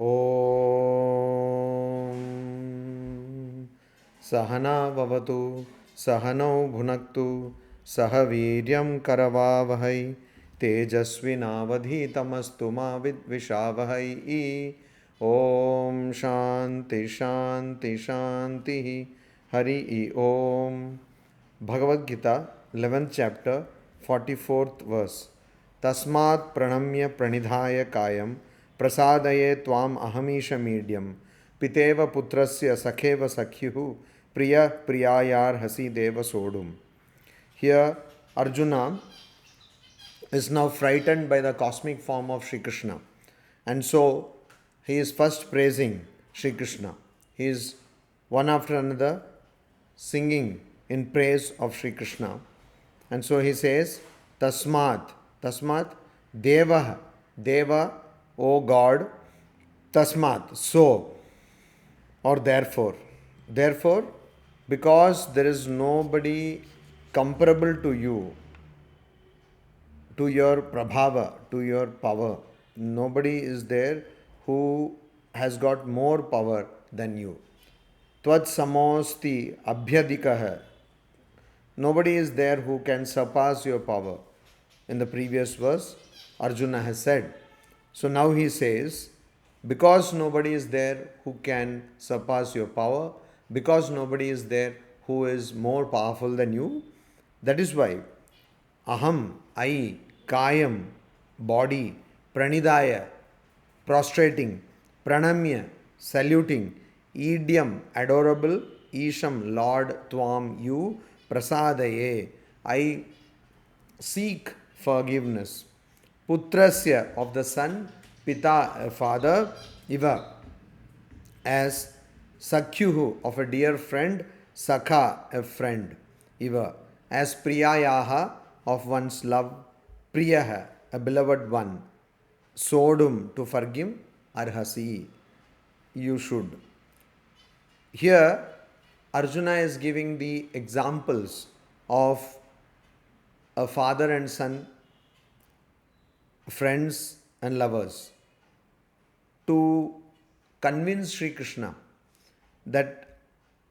ॐ सहना भवतु सहनौ भुनक्तु सह वीर्यं करवावहै तेजस्विनावधीतमस्तु मा विद्विषावहै। ॐ शान्ति शान्ति शान्तिः। हरि ओम। Bhagavad Gita 11th chapter 44th verse. Tasmat pranamya pranidhaya kayam prasadaye tvam ahamisha medyam piteva putrasya sakheva sakhyuhu priya priyayar hasi deva sodum. Here Arjuna is now frightened by the cosmic form of Sri Krishna, and so he is first praising Sri Krishna. He is one after another singing in praise of Sri Krishna. And so he says, Tasmat, Tasmat, Deva, Deva, O God, Tasmat, so, or therefore. Therefore, because there is nobody comparable to you, to your prabhava, to your power. Nobody is there who has got more power than you. Tvad samosti abhyadikah. Nobody is there who can surpass your power. In the previous verse, Arjuna has said. So now he says, because nobody is there who can surpass your power, because nobody is there who is more powerful than you, that is why Aham, I, Kayam, body, Pranidaya, prostrating, Pranamya, saluting, Idyam, adorable, Isham, Lord, Tvam, you, Prasadaye, I seek forgiveness. Putrasya, of the son, Pita, a father, Iva, as Sakyuhu, of a dear friend, Sakha, a friend, Iva, as Priyayaha, of one's love, Priyaha, a beloved one, Sodum, to forgive, Arhasi, you should. Here, Arjuna is giving the examples of a father and son, friends and lovers, to convince Sri Krishna that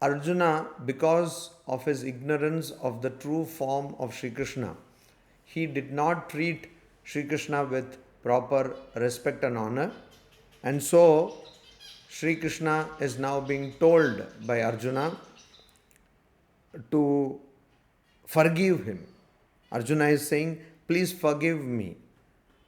Arjuna, because of his ignorance of the true form of Sri Krishna, he did not treat Sri Krishna with proper respect and honor, and so Sri Krishna is now being told by Arjuna to forgive him. Arjuna is saying, please forgive me.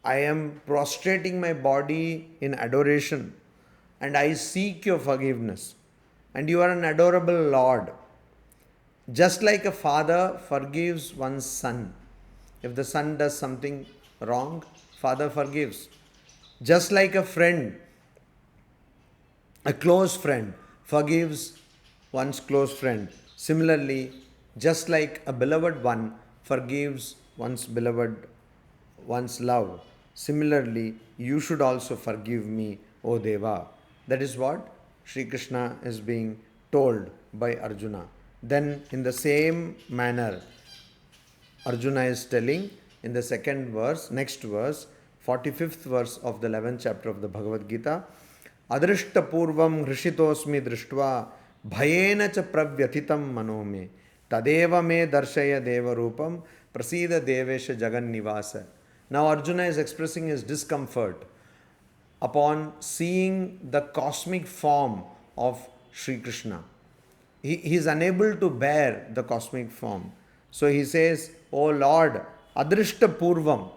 I am prostrating my body in adoration and I seek your forgiveness. And you are an adorable Lord. Just like a father forgives one's son. If the son does something wrong, father forgives. Just like a friend, a close friend, forgives one's close friend. Similarly, just like a beloved one forgives one's beloved, one's love, similarly, you should also forgive me, O Deva. That is what Sri Krishna is being told by Arjuna. Then, in the same manner, Arjuna is telling in the second verse, next verse, 45th verse of the 11th chapter of the Bhagavad Gita, Adrishta purvam hrishitosmi drishtva bhayena cha pravyathitam manome tadeva me darshaya deva rupam prasida devesha jagan nivasa. Now Arjuna is expressing his discomfort upon seeing the cosmic form of Sri Krishna. He is unable to bear the cosmic form. So he says, O Lord, Adrishta Purvam.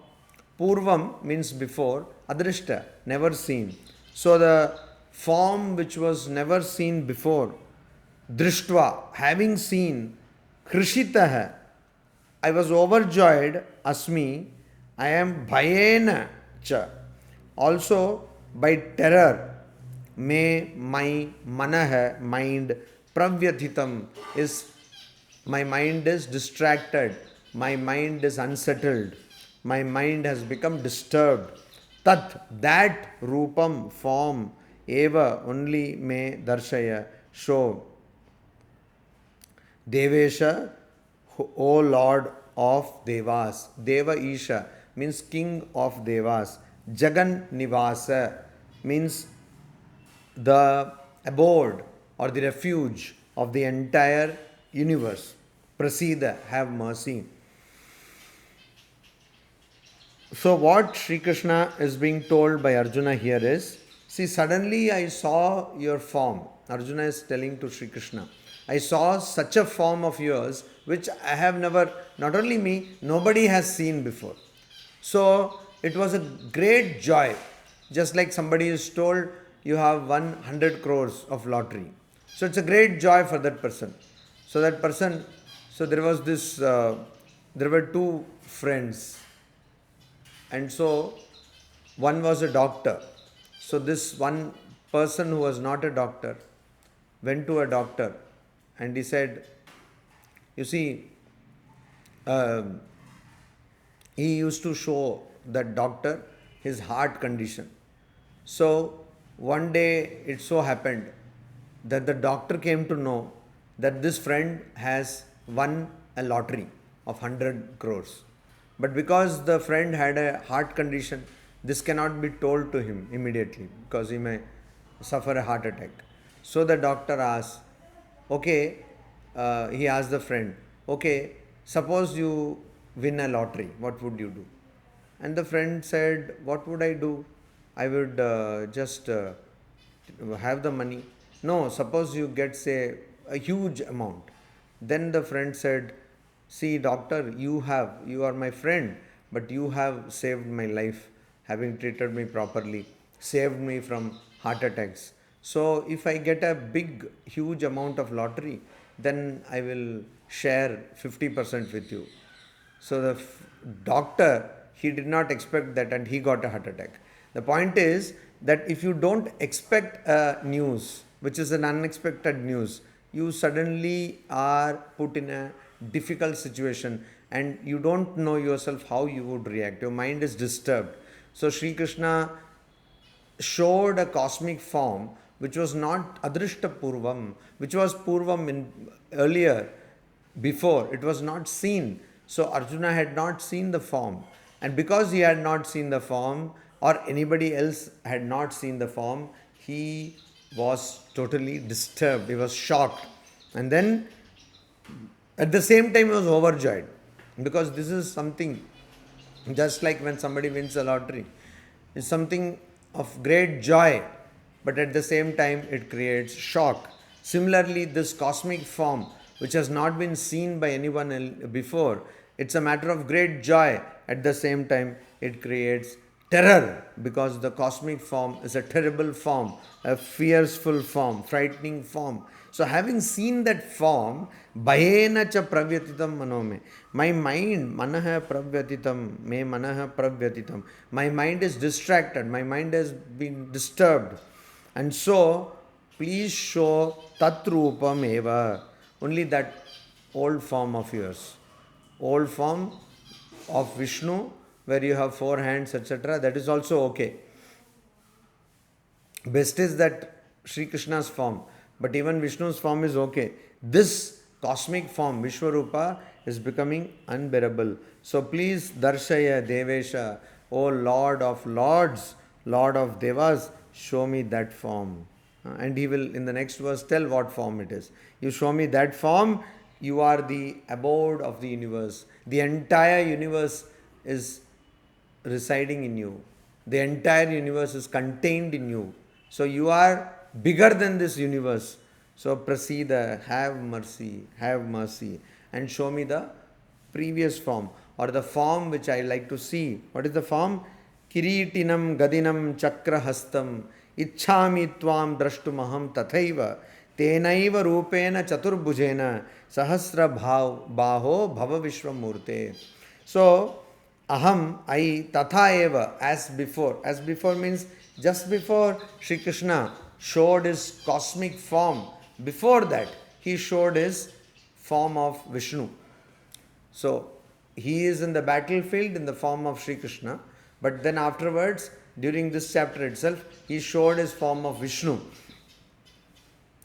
Purvam means before, Adrishta, never seen. So the form which was never seen before, Drishtva, having seen, Krishitaha, I was overjoyed, Asmi, I am Bhayena cha. Also by terror, may my manah, mind, pravyathitam, is my mind is distracted, my mind is unsettled, my mind has become disturbed. Tat, that rupam, form, eva, only may darshaya, show. Devesha, O Lord of Devas. Deva Isha means King of Devas. Jagan Nivasa means the abode or the refuge of the entire universe. Prasida, have mercy. So, what Sri Krishna is being told by Arjuna here is, see, suddenly I saw your form. Arjuna is telling to Sri Krishna, I saw such a form of yours which I have never, not only me, nobody has seen before. So, it was a great joy. Just like somebody is told, you have won 100 crores of lottery. So, it's a great joy for that person. So, that person, so there was this, there were two friends, and so one was a doctor. So this one person who was not a doctor went to a doctor and he said, you see, um he used to show that doctor his heart condition. So one day it so happened that the doctor came to know that this friend has won a lottery of 100 crores. But because the friend had a heart condition, this cannot be told to him immediately because he may suffer a heart attack. So the doctor asked, okay, he asked the friend, okay, suppose you win a lottery, what would you do? And the friend said, what would I do? I would just have the money. No, suppose you get, say, a huge amount. Then the friend said, see, doctor, you are my friend, but you have saved my life, having treated me properly, saved me from heart attacks. So if I get a big, huge amount of lottery, then I will share 50% with you. So the doctor, he did not expect that and he got a heart attack. The point is that if you don't expect a news, which is an unexpected news, you suddenly are put in a difficult situation and you don't know yourself how you would react. Your mind is disturbed. So Sri Krishna showed a cosmic form which was not adrishta purvam, which was purvam in earlier, before. It was not seen. So Arjuna had not seen the form. And because he had not seen the form, or anybody else had not seen the form, he was totally disturbed. He was shocked. And then at the same time, he was overjoyed because this is something just like when somebody wins a lottery. It's something of great joy, but at the same time, it creates shock. Similarly, this cosmic form, which has not been seen by anyone before, it's a matter of great joy. At the same time, it creates terror because the cosmic form is a terrible form, a fearful form, frightening form. So, having seen that form, bhayena cha pravyatitam manome. My mind, manaha pravyatitam, me manaha pravyatitam. My mind is distracted, my mind has been disturbed. And so, please show tatrupam eva, only that old form of yours. Old form of Vishnu, where you have four hands, etc., that is also okay. Best is that Sri Krishna's form, but even Vishnu's form is okay. This cosmic form, Vishwarupa, is becoming unbearable. So please, Darshaya Devesha, O Lord of Lords, Lord of Devas, show me that form. And he will, in the next verse, tell what form it is. You show me that form, you are the abode of the universe. The entire universe is residing in you. The entire universe is contained in you. So you are bigger than this universe. So Prasida, have mercy, and show me the previous form or the form which I like to see. What is the form? Kiritinam gadinam chakrahastam ichhami tvam drashtumaham tathaiva tenaiva rupena chaturbhujena sahasra baho bhava vishwamurte. So aham, I, tatha eva, as before. As before means just before Sri Krishna showed his cosmic form, before that he showed his form of Vishnu. So he is in the battlefield in the form of Sri Krishna, but then afterwards, during this chapter itself, he showed his form of Vishnu.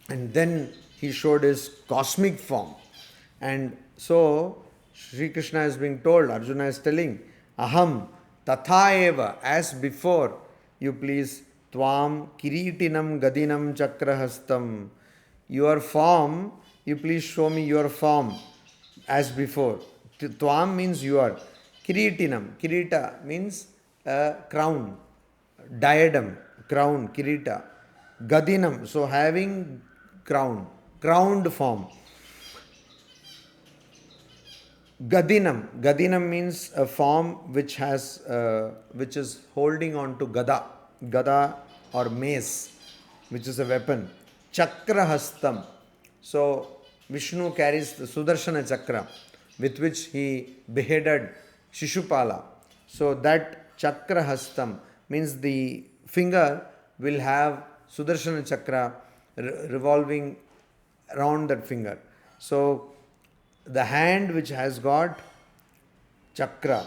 And then he showed his cosmic form. And so Sri Krishna is being told, Arjuna is telling, Aham tatha eva, as before, you please Tvam Kiritinam Gadinam Chakrahastam. Your form, you please show me your form as before. Tvam means your. Kiritinam. Kirita means crown, diadem, crown, kirita. Gadinam, so having crown, crowned form. Gadinam. Gadinam means a form which has, which is holding on to gada, gada or mace, which is a weapon. Chakrahastam. So Vishnu carries the Sudarshana Chakra, with which he beheaded Shishupala. So that Chakrahastam means the finger will have Sudarshana Chakra revolving around that finger. So the hand which has got chakra,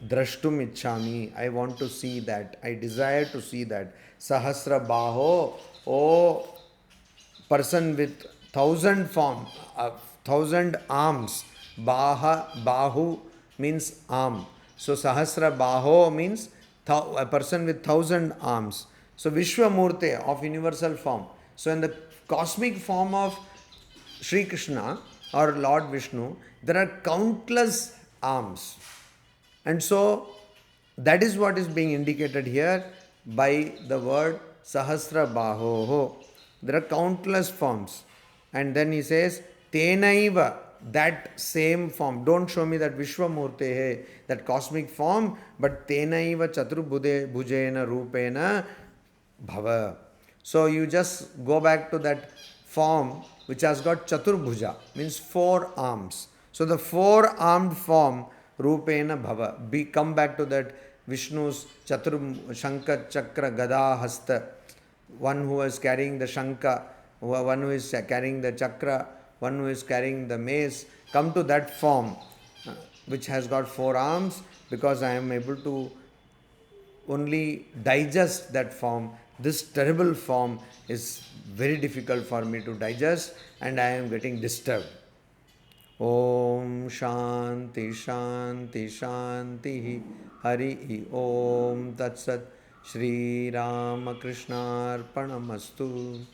drashtum ichchami, I want to see that, I desire to see that. Sahasra baho, oh person with 1,000 form, 1,000 arms. Bahu means arm. So Sahasra baho means a person with 1,000 arms. So Vishwamurte of universal form. So in the cosmic form of Sri Krishna or Lord Vishnu, there are countless arms. And so that is what is being indicated here by the word Sahasra Bahoho. There are countless forms. And then he says, Tenaiva, that same form. Don't show me that Vishwamurte, that cosmic form, but Tenaiva Chaturabhujena Rupena Bhava. So you just go back to that form which has got Chaturbhuja, means 4 arms. So the 4-armed form, Rupena Bhava. Come back to that Vishnu's Shankha Chakra Gada Hasta, one who is carrying the Shankha, one who is carrying the Chakra, one who is carrying the mace. Come to that form which has got 4 arms, because I am able to only digest that form. This terrible form is very difficult for me to digest, and I am getting disturbed. Om Shanti Shanti Shanti Hari Om Tat Sat Shri Ramakrishna Arpanamastu.